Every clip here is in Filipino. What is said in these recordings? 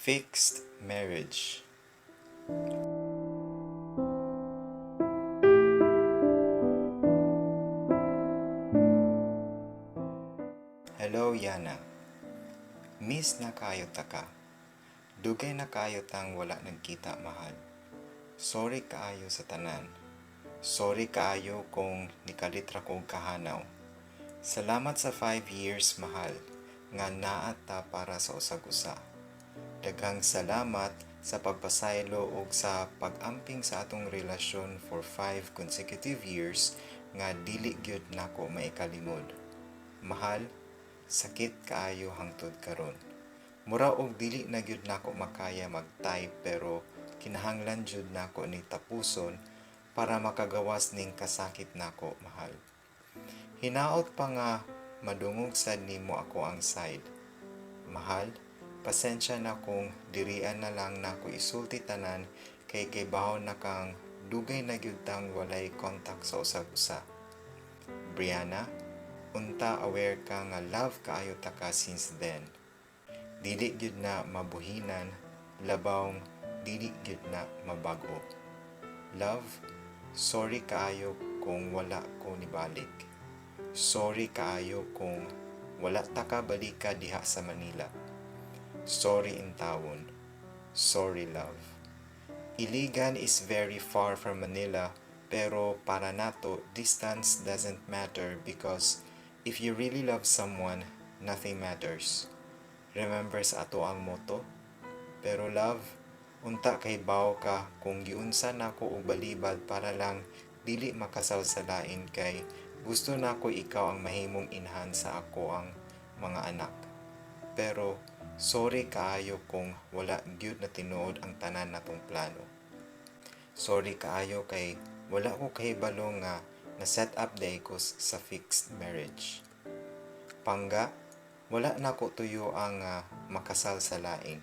Fixed marriage. Hello, Yana. Miss na kayo ta ka. Dugay na kayo tang wala nagkita, mahal. Sorry kaayo sa tanan. Sorry kaayo kung nikalitra kong kahanaw. Salamat sa 5 years, mahal, nga naa ta para sa usag-usa. Daghang salamat sa pagpasaylo ug sa pag-amping sa atong relasyon for 5 consecutive years nga dili gyud nako maikalimod. Mahal, sakit kaayo hangtod karon. Mura og dili na gyud nako makaya mag-type pero kinahanglan jud nako ni tapuson para makagawas ning kasakit nako, mahal. Hinaot pa nga madungog sad nimo ako ang side. Mahal, pasensya na kung dirian na lang nako isulti tanan kay bahon na kang dugay na gyud tang walay contact sa usag-usa. Brianna, unta aware ka nga love kaayo ta ka since then. Dili gyud na mabuhinan, labawng dili gyud na mabago. Love, sorry kaayo kung wala ko nibalik. Sorry kaayo kung wala ta ka balika diha sa Manila. Sorry in tawon. Sorry, love. Iligan is very far from Manila, pero para nato, distance doesn't matter because if you really love someone, nothing matters. Remember sa ato ang motto? Pero love, unta kay bawo ka kung giunsa nako og balibad para lang dili makasal sa lain kay gusto nako ikaw ang mahimong inhan sa ako ang mga anak. Pero sorry kaayo kung wala gyud na tinuod ang tanan natong plano. Sorry kaayo kay wala ko kahibalo nga na set up day ko sa fixed marriage. Pangga, wala na ko tuyo ang makasal sa lain.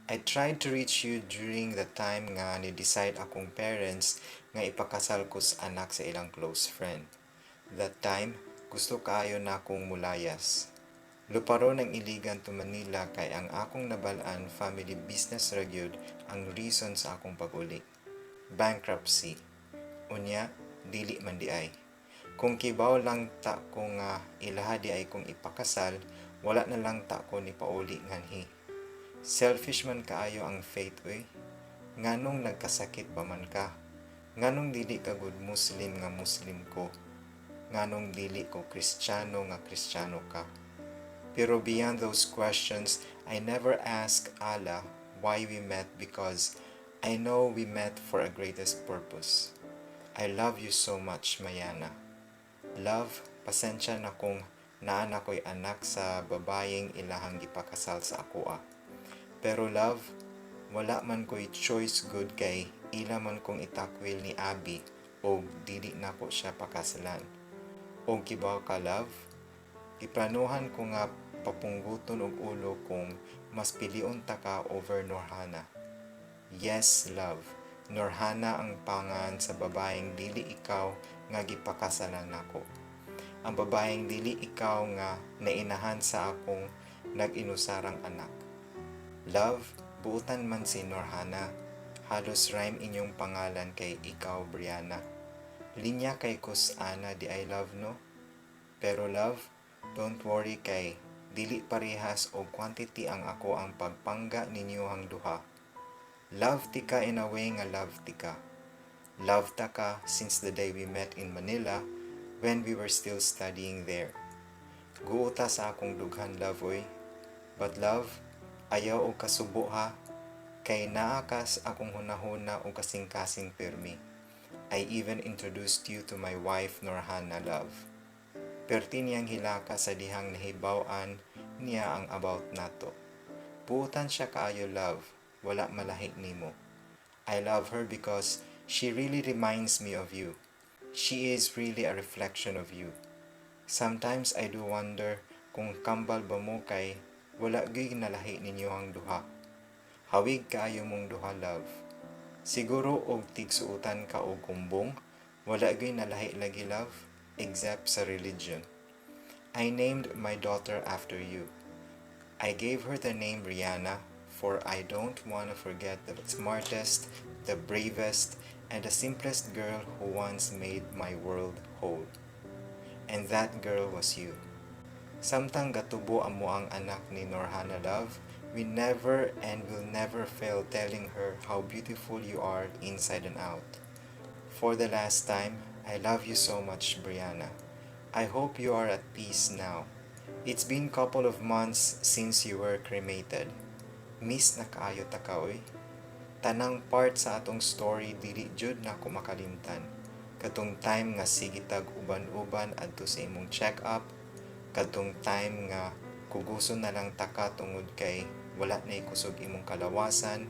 I tried to reach you during the time nga ni-decide akong parents nga ipakasal ko sa anak sa ilang close friend. That time, gusto kaayo na akong mulayas. Luparo ng iligan to Manila kay ang akong nabalaan family business ragyod ang reason sa akong pag-uli. Bankruptcy. Unya, dili man di ay. Kung kibaw lang ta ko nga ilaha di ay kong ipakasal, wala na lang ta ko ni pauli nganhi. Selfish man kaayo ang faith, oy. Nganong nagkasakit pa man ka? Nganong dili ka good Muslim nga Muslim ko? Nganong dili ko Kristiyano nga Kristiyano ka? Pero beyond those questions, I never ask Allah why we met because I know we met for a greatest purpose. I love you so much, Mayana. Love, pasensya na kung naan ako'y anak sa babayeng ilahang gipakasal sa akoa. Pero love, wala man ko'y choice good kay ila man kong itakwil ni Abi o dili na ko siya pakasalan. O kibaw ka, love? Giplanuhan ko nga papungguton og ulo kung mas piliun ta ka over Norhana. Yes, love. Norhana ang pangan sa babaeng dili ikaw nga gipakasalan nako. Ang babaeng dili ikaw nga nainahan sa akong nag-inusarang anak. Love, buutan man si Norhana. Halos rhyme inyong pangalan kay ikaw, Brianna. Linya kay Kusana di I love no? Pero love, don't worry kay dili parehas o quantity ang ako ang pagpangga ninyo duha. Love tika in a way nga love tika. Love ta ka since the day we met in Manila when we were still studying there. Guuta sa akong dughan, love, oy. But love, ayaw o kasubo ha. Kay naakas akong hunahuna o kasing-kasing permi. I even introduced you to my wife Norhana, love. Perti niyang hilaka sa dihang nahibawan niya ang about nato. Buutan siya kaayo, love. Wala malahi nimo. I love her because she really reminds me of you. She is really a reflection of you. Sometimes I do wonder kung kambal ba mo kay wala gyud nalahi ninyo ang duha. Hawig kaayo mong duha, love. Siguro og tigsuutan ka og kumbong, wala gyud nalahi lagi, love, except sa religion. I named my daughter after you. I gave her the name Rihanna for I don't want to forget the smartest, the bravest, and the simplest girl who once made my world whole. And that girl was you. Samtang gatubo amo ang anak ni Norhana Love, we never and will never fail telling her how beautiful you are inside and out. For the last time, I love you so much, Brianna. I hope you are at peace now. It's been couple of months since you were cremated. Miss na kaayo ta ka, oy. Tanang part sa atong story dili jud na ko makalimtan. Katong time nga sige tag uban-uban adto sa imong check-up, katong time nga kuguson na lang taka tungod kay wala na kusog imong kalawasan,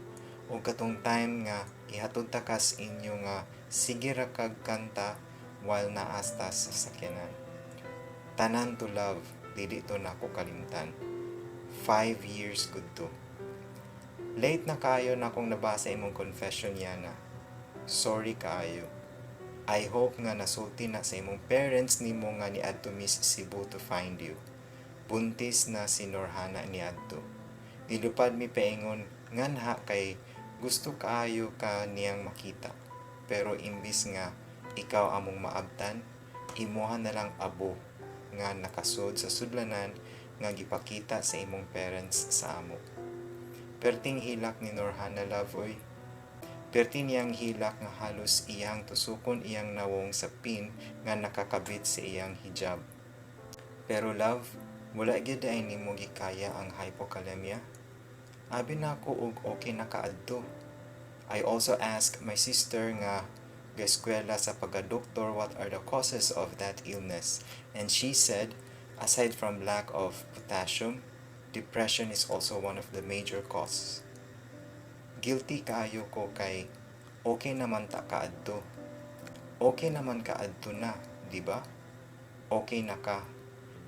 o katong time nga ihatod ta kas inyo nga sige ra kag kanta while naasta sa sakyanan. Tanan to love, dili to na ko kalimtan. 5 years good to. Late na kayo na akong nabasa imong confession, Yana. Sorry kaayo. I hope nga nasulti na sa imong parents nimo nga ni adto Miss Cebu to find you. Buntis na si Norhana ni adto. Dilupad mi paingon nganha kay gusto kaayo ka niyang makita. Pero imbis nga ikaw among maabtan, imuha na lang abo nga nakasod sa sudlanan nga gipakita sa imong parents sa amo. Perting hilak ni Norhana Love, oy. Perti niyang hilak nga halos iyang tusukon iyang nawong sa pin nga nakakabit sa iyang hijab. Pero love, wala gyud ay nimo gikaya ang hypokalemia. Abi na ako og okay na kaadto. I also asked my sister nga gaeskwela sa pagka-doktor what are the causes of that illness, and she said aside from lack of potassium, depression is also one of the major causes. Guilty kaayo ko kay okay naman ta kaadto. Okay naman kaadto na, di ba? Okay na ka.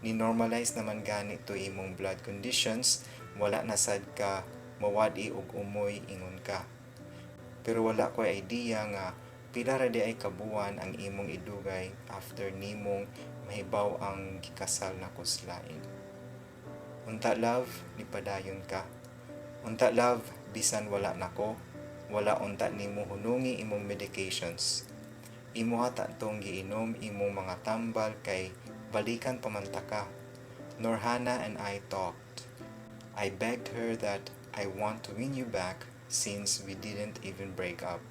Ni-normalize naman gani to imong blood conditions, wala na sad ka mawadi og umoy ingon ka. Pero wala ko idea nga pila ra di ay kabuan ang imong idugay after nimong mahibaw ang gikasal na kuslain. Unta love, nipadayon ka. Unta love, bisan wala nako, wala unta nimo hunungi imong medications. Imo hata tong giinom imong mga tambal kay balikan pamanta ka. Norhana and I talked. I begged her that I want to win you back since we didn't even break up.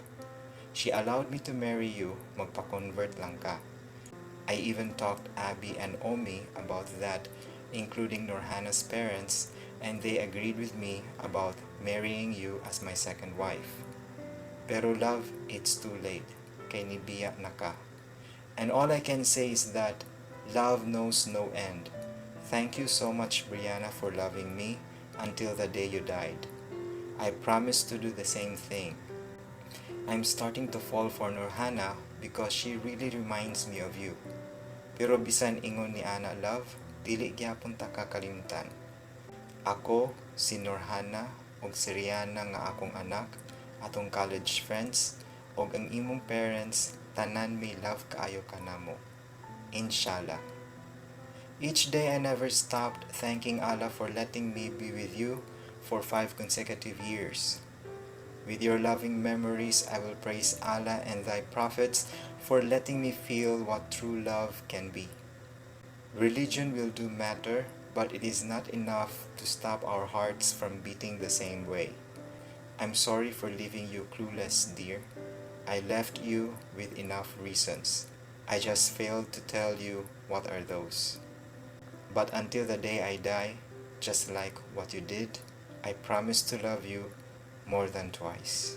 She allowed me to marry you, magpa-convert lang ka. I even talked Abby and Omi about that, including Norhana's parents, and they agreed with me about marrying you as my second wife. Pero love, it's too late. Kay nibiya na ka. And all I can say is that love knows no end. Thank you so much, Brianna, for loving me until the day you died. I promise to do the same thing. I'm starting to fall for Norhana because she really reminds me of you. Pero bisan ingon ni Ana love, dili gyapon ta kakalimtan. Ako, si Norhana, og si Rihanna nga akong anak, atong college friends, og ang imong parents, tanan may love kaayo kanamo. Inshallah. Each day I never stopped thanking Allah for letting me be with you for 5 consecutive years. With your loving memories, I will praise Allah and thy prophets for letting me feel what true love can be. Religion will do matter, but it is not enough to stop our hearts from beating the same way. I'm sorry for leaving you clueless, dear. I left you with enough reasons. I just failed to tell you what are those. But until the day I die, just like what you did, I promise to love you more than twice.